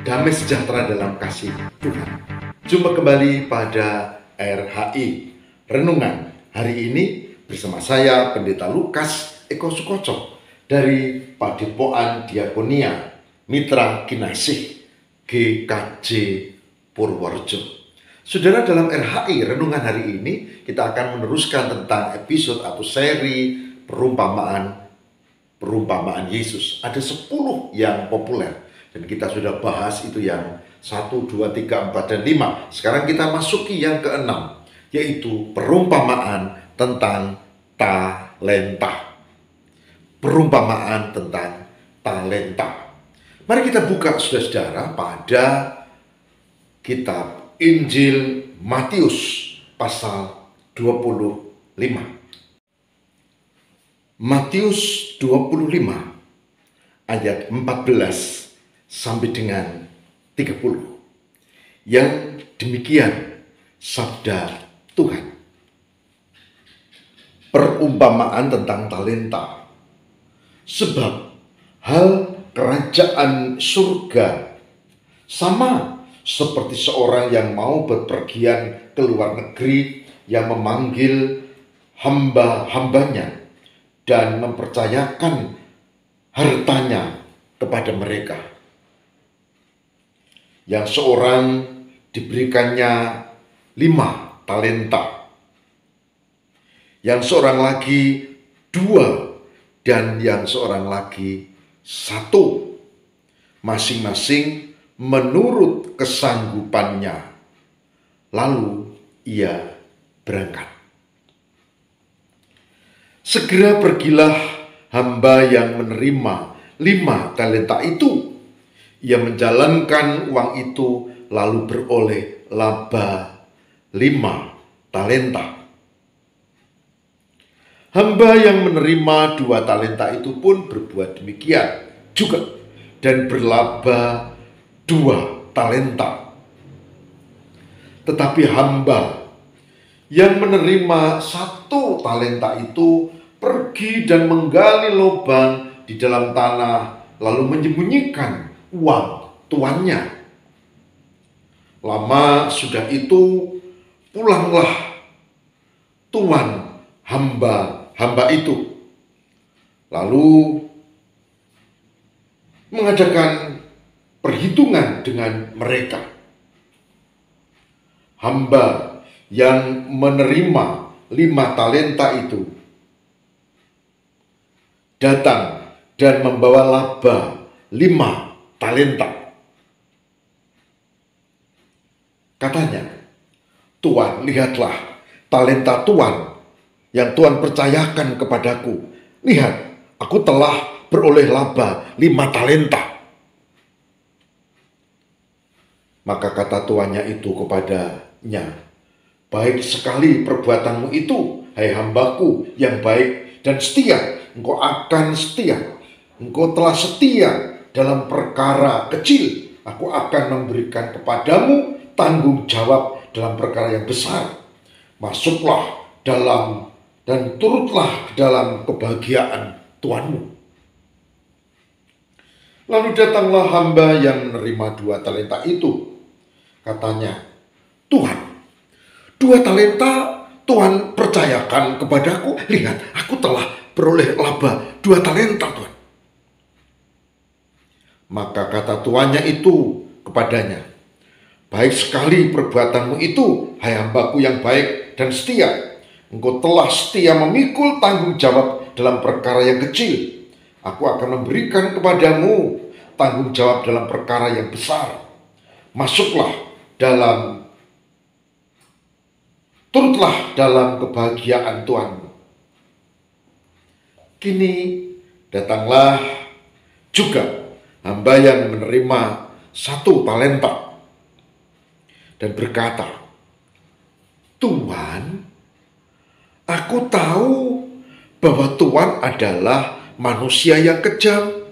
Damai sejahtera dalam kasih Tuhan. Jumpa kembali pada RHI Renungan hari ini bersama saya Pendeta Lukas Eko Sukoco dari Padepokan Diakonia Mitra Kinasih GKJ Purworejo. Saudara, dalam RHI Renungan hari ini kita akan meneruskan tentang episode atau seri perumpamaan Yesus. Ada 10 yang populer. Dan kita sudah bahas itu yang 1, 2, 3, 4, dan 5. Sekarang kita masuki yang ke-6, yaitu perumpamaan tentang talenta. Perumpamaan tentang talenta. Mari kita buka, saudara-saudara, pada kitab Injil Matius pasal 25. Matius 25 ayat 14 sampai dengan 30. Yang demikian sabda Tuhan. Perumpamaan tentang talenta. Sebab hal kerajaan surga sama seperti seorang yang mau berpergian ke luar negeri, yang memanggil hamba-hambanya dan mempercayakan hartanya kepada mereka. Yang seorang diberikannya 5 talenta, yang seorang lagi 2, dan yang seorang lagi 1, masing-masing menurut kesanggupannya. Lalu ia berangkat. Segera pergilah hamba yang menerima 5 talenta itu. Ia menjalankan uang itu lalu beroleh laba 5 talenta. Hamba yang menerima 2 talenta itu pun berbuat demikian juga dan berlaba 2 talenta. Tetapi hamba yang menerima 1 talenta itu pergi dan menggali lubang di dalam tanah lalu menyembunyikan uang tuannya. Lama sudah itu pulanglah tuan hamba itu, lalu mengadakan perhitungan dengan mereka. Hamba yang menerima 5 talenta itu datang dan membawa laba 5 talenta. Katanya, "Tuan, lihatlah talenta Tuan yang Tuan percayakan kepadaku. Lihat, aku telah beroleh laba 5 talenta." Maka kata tuannya itu kepadanya, "Baik sekali perbuatanmu itu, hai hambaku yang baik dan setia. Engkau akan setia. Engkau telah setia dalam perkara kecil, aku akan memberikan kepadamu tanggung jawab dalam perkara yang besar. Masuklah dalam dan turutlah dalam kebahagiaan tuanmu." Lalu datanglah hamba yang menerima 2 talenta itu. Katanya, "Tuhan, 2 talenta Tuhan percayakan kepadaku. Lihat, aku telah beroleh laba 2 talenta, Tuhan." Maka kata tuannya itu kepadanya, "Baik sekali perbuatanmu itu, hai hambaku yang baik dan setia. Engkau telah setia memikul tanggung jawab dalam perkara yang kecil. Aku akan memberikan kepadamu tanggung jawab dalam perkara yang besar. Turutlah dalam kebahagiaan Tuanmu." Kini datanglah juga hamba yang menerima 1 talenta dan berkata, "Tuan, aku tahu bahwa Tuan adalah manusia yang kejam,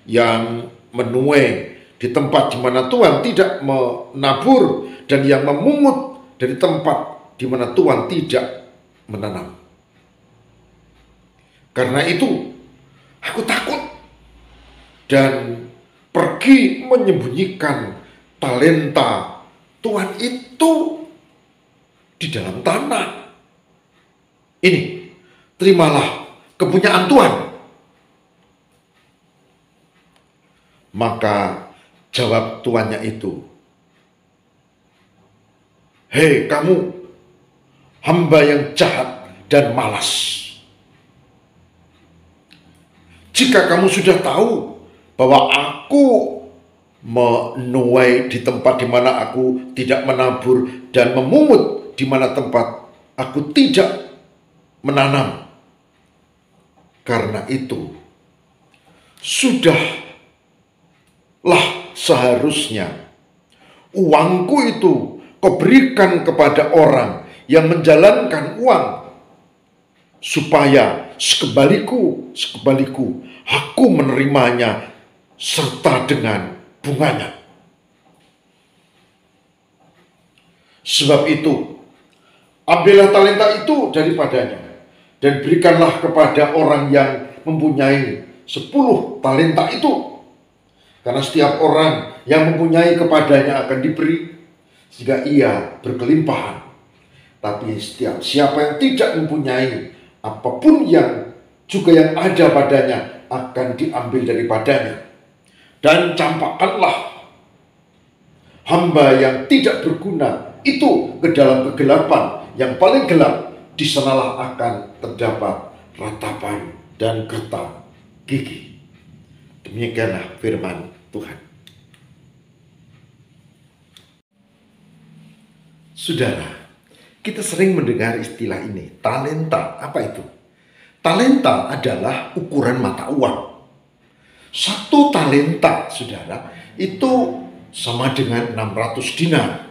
yang menuai di tempat di mana Tuan tidak menabur dan yang memungut dari tempat di mana Tuan tidak menanam. Karena itu aku takut dan pergi menyembunyikan talenta Tuhan itu di dalam tanah. Ini, terimalah kepunyaan Tuhan. Maka jawab tuannya itu, hei kamu, hamba yang jahat dan malas. Jika kamu sudah tahu bahwa aku menuai di tempat di mana aku tidak menabur dan memungut di mana tempat aku tidak menanam, karena itu sudahlah seharusnya uangku itu kau berikan kepada orang yang menjalankan uang, supaya sekembaliku aku menerimanya serta dengan bunganya. Sebab itu, ambillah talenta itu daripadanya dan berikanlah kepada orang yang mempunyai 10 talenta itu. Karena setiap orang yang mempunyai kepadanya akan diberi jika ia berkelimpahan. Tapi siapa yang tidak mempunyai, apapun yang ada padanya akan diambil daripadanya. Dan campakkanlah hamba yang tidak berguna itu ke dalam kegelapan yang paling gelap. Di sanalah akan terdapat ratapan dan gertak gigi. Demikianlah firman Tuhan. Saudara, kita sering mendengar istilah ini, talenta. Apa itu? Talenta adalah ukuran mata uang. 1 talenta, saudara, itu sama dengan 600 dinar.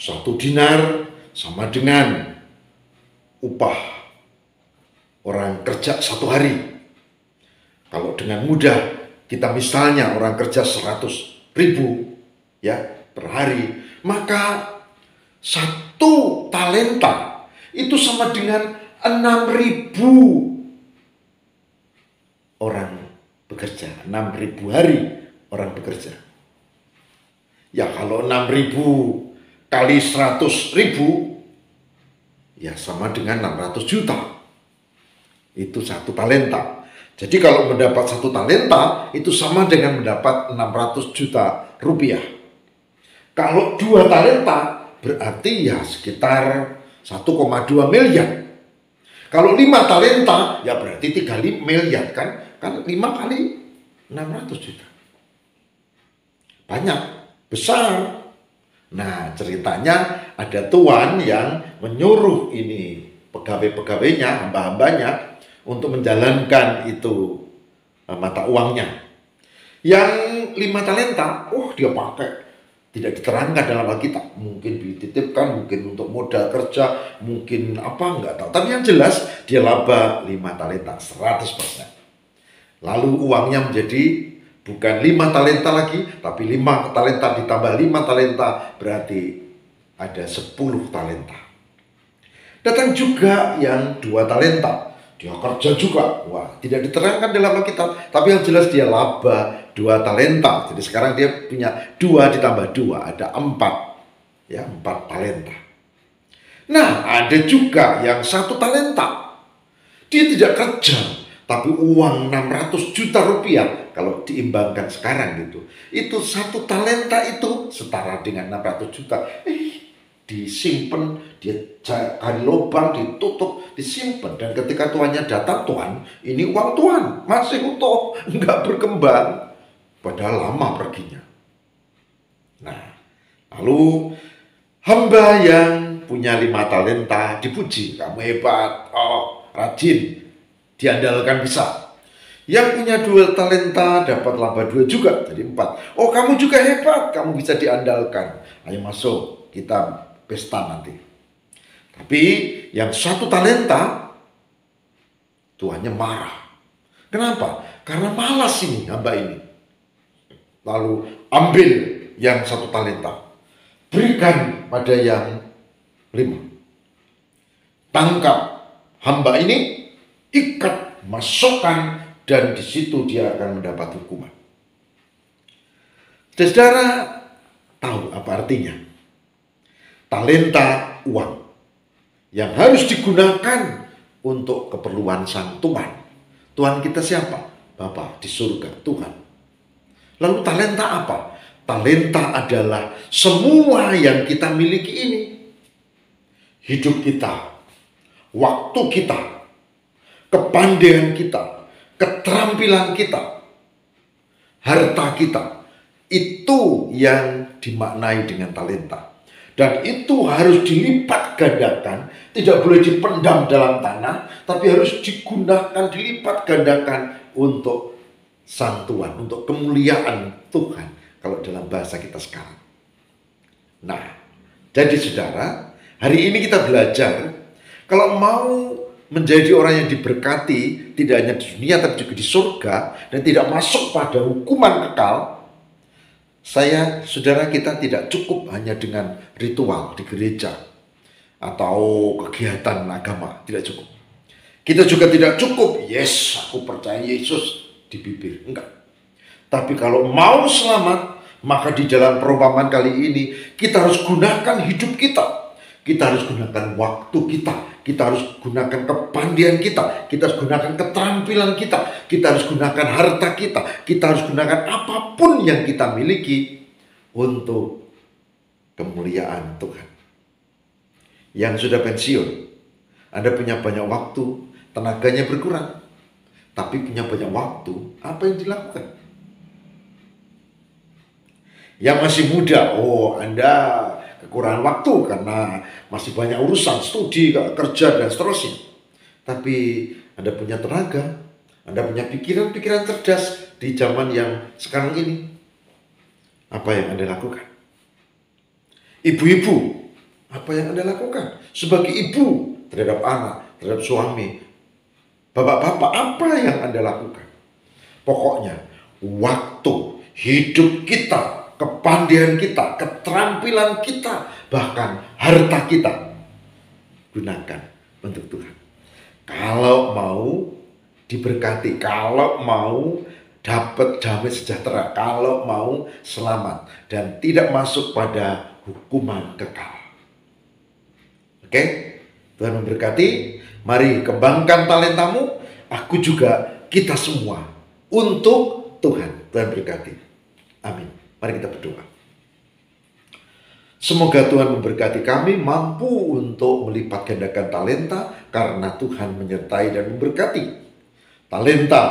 1 dinar sama dengan upah orang kerja 1 hari. Kalau dengan mudah, kita misalnya orang kerja 100.000 ya per hari, maka 1 talenta itu sama dengan 6.000 orang bekerja, 6.000 hari orang bekerja. Ya kalau 6.000 kali 100.000 ya sama dengan 600 juta. Itu 1 talenta. Jadi kalau mendapat 1 talenta itu sama dengan mendapat 600 juta rupiah. Kalau 2 talenta berarti ya sekitar 1,2 miliar. Kalau 5 talenta ya berarti 3 miliar kan? Kan 5 kali 600 juta. Banyak, besar. Nah ceritanya ada tuan yang menyuruh ini pegawai-pegawainya, hamba-hambanya untuk menjalankan itu mata uangnya. Yang 5 talenta, dia pakai. Tidak diterangkan dalam Alkitab. Mungkin dititipkan, mungkin untuk modal kerja, mungkin apa, enggak tahu. Tapi yang jelas dia laba 5 talenta, 100%. Lalu uangnya menjadi bukan 5 talenta lagi, tapi 5 talenta ditambah 5 talenta, berarti ada 10 talenta. Datang juga yang 2 talenta. Dia kerja juga, tidak diterangkan dalam Alkitab, tapi yang jelas dia laba 2 talenta. Jadi sekarang dia punya 2 ditambah 2, ada 4, ya 4 talenta. Nah ada juga yang 1 talenta, dia tidak kerja, tapi uang 600 juta rupiah kalau diimbangkan sekarang gitu. Itu 1 talenta itu setara dengan 600 juta. Disimpan, dia cari lubang, ditutup, disimpan. Dan ketika tuannya datang, Tuhan, ini uang Tuhan, masih utuh, nggak berkembang. Padahal lama perginya. Nah, lalu hamba yang punya 5 talenta dipuji, kamu hebat, rajin, diandalkan bisa. Yang punya 2 talenta dapat laba 2 juga, jadi 4. Kamu juga hebat, kamu bisa diandalkan. Ayo masuk, kita pesta nanti. Tapi yang 1 talenta tuannya marah. Kenapa? Karena malas ini hamba ini. Lalu ambil yang 1 talenta, berikan pada yang 5. Tangkap hamba ini, ikat, masukkan, dan di situ dia akan mendapat hukuman. Saudara tahu apa artinya? Talenta uang yang harus digunakan untuk keperluan sang Tuhan. Tuhan kita siapa? Bapa di surga, Tuhan. Lalu talenta apa? Talenta adalah semua yang kita miliki ini. Hidup kita, waktu kita, kepandaian kita, keterampilan kita, harta kita. Itu yang dimaknai dengan talenta. Dan itu harus dilipat gandakan, tidak boleh dipendam dalam tanah, tapi harus digunakan, dilipat gandakan untuk sang Tuhan, untuk kemuliaan Tuhan, kalau dalam bahasa kita sekarang. Nah, jadi saudara, hari ini kita belajar, kalau mau menjadi orang yang diberkati, tidak hanya di dunia tapi juga di surga, dan tidak masuk pada hukuman kekal, saudara kita tidak cukup hanya dengan ritual di gereja atau kegiatan agama, tidak cukup. Kita juga tidak cukup, yes, aku percaya Yesus di bibir, enggak. Tapi kalau mau selamat, maka di dalam perumpamaan kali ini kita harus gunakan hidup kita. Kita harus gunakan waktu kita harus gunakan kepandaian kita harus gunakan keterampilan kita harus gunakan harta kita harus gunakan apapun yang kita miliki untuk kemuliaan Tuhan. Yang sudah pensiun, Anda punya banyak waktu, tenaganya berkurang, tapi punya banyak waktu, apa yang dilakukan? Yang masih muda, Anda kekurangan waktu karena masih banyak urusan, studi, kerja, dan seterusnya. Tapi Anda punya tenaga, Anda punya pikiran-pikiran cerdas di zaman yang sekarang ini. Apa yang Anda lakukan? Ibu-ibu, apa yang Anda lakukan? Sebagai ibu terhadap anak, terhadap suami, bapak-bapak, apa yang Anda lakukan? Pokoknya, waktu, hidup kita, kepandaian kita, keterampilan kita, bahkan harta kita, gunakan untuk Tuhan. Kalau mau diberkati, kalau mau dapat damai sejahtera, kalau mau selamat dan tidak masuk pada hukuman kekal. Oke? Tuhan memberkati. Mari kembangkan talentamu, aku juga, kita semua untuk Tuhan. Tuhan berkati. Amin. Mari kita berdoa. Semoga Tuhan memberkati kami mampu untuk melipat gandakan talenta karena Tuhan menyertai dan memberkati. Talenta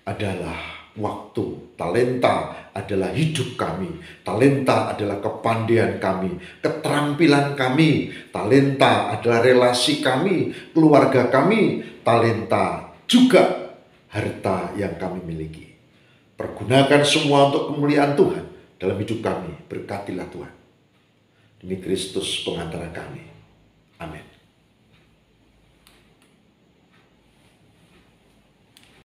adalah waktu, talenta adalah hidup kami, talenta adalah kepandaian kami, keterampilan kami, talenta adalah relasi kami, keluarga kami, talenta juga harta yang kami miliki. Pergunakan semua untuk kemuliaan Tuhan dalam hidup kami. Berkatilah Tuhan. Demi Kristus pengantara kami.